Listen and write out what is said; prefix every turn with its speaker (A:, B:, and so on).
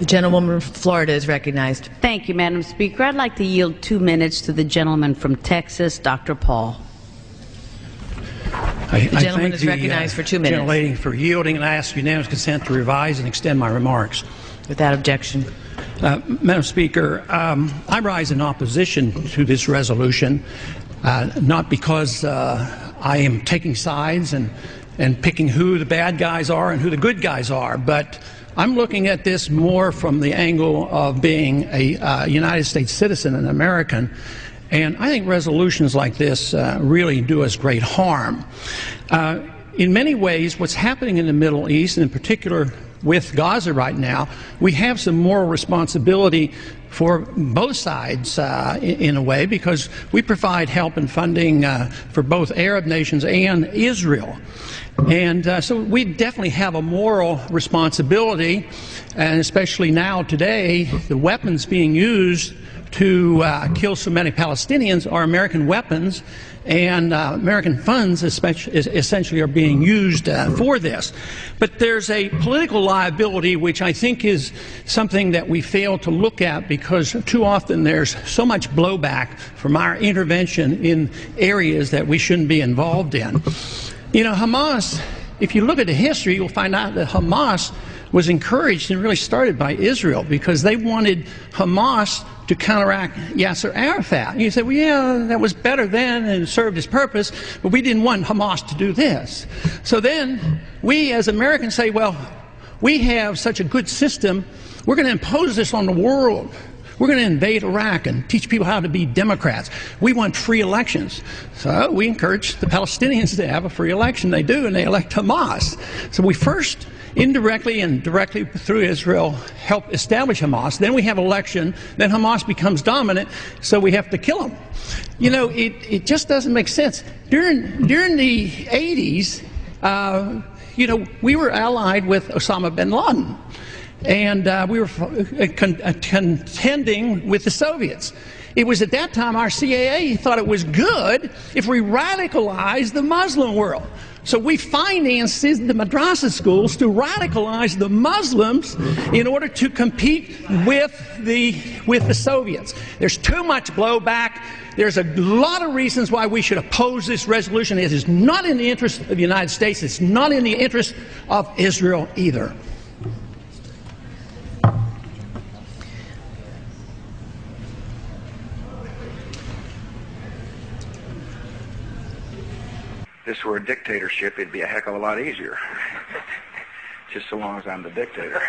A: The gentlewoman from Florida is recognized.
B: Thank you, Madam Speaker. I'd like to yield 2 minutes to the gentleman from Texas, Dr. Paul.
A: The gentleman is recognized for 2 minutes.
C: Gentlelady for yielding, and I ask unanimous consent to revise and extend my remarks.
A: Without objection.
C: Madam Speaker, I rise in opposition to this resolution, not because I am taking sides and picking who the bad guys are and who the good guys are, but I'm looking at this more from the angle of being a United States citizen, an American, and I think resolutions like this really do us great harm. In many ways, what's happening in the Middle East, and in particular with Gaza right now, we have some moral responsibility for both sides in a way, because we provide help and funding for both Arab nations and Israel. And so we definitely have a moral responsibility, and especially now today, the weapons being used to kill so many Palestinians are American weapons, and American funds essentially are being used for this. But there's a political liability which I think is something that we fail to look at, because too often there's so much blowback from our intervention in areas that we shouldn't be involved in. You know, Hamas, if you look at the history, you'll find out that Hamas was encouraged and really started by Israel, because they wanted Hamas to counteract Yasser Arafat. And you say, well, yeah, that was better then and served its purpose, but we didn't want Hamas to do this. So then we as Americans say, well, we have such a good system, we're going to impose this on the world. We're going to invade Iraq and teach people how to be Democrats. We want free elections. So we encourage the Palestinians to have a free election. They do, and they elect Hamas. So we first indirectly and directly through Israel help establish Hamas. Then we have election. Then Hamas becomes dominant, so we have to kill them. You know, it just doesn't make sense. During the 80s, you know, we were allied with Osama bin Laden. And we were contending with the Soviets. It was at that time our CIA thought it was good if we radicalized the Muslim world. So we financed the madrasa schools to radicalize the Muslims in order to compete with the Soviets. There's too much blowback. There's a lot of reasons why we should oppose this resolution. It is not in the interest of the United States. It's not in the interest of Israel either.
D: If this were a dictatorship, it'd be a heck of a lot easier. Just so long as I'm the dictator.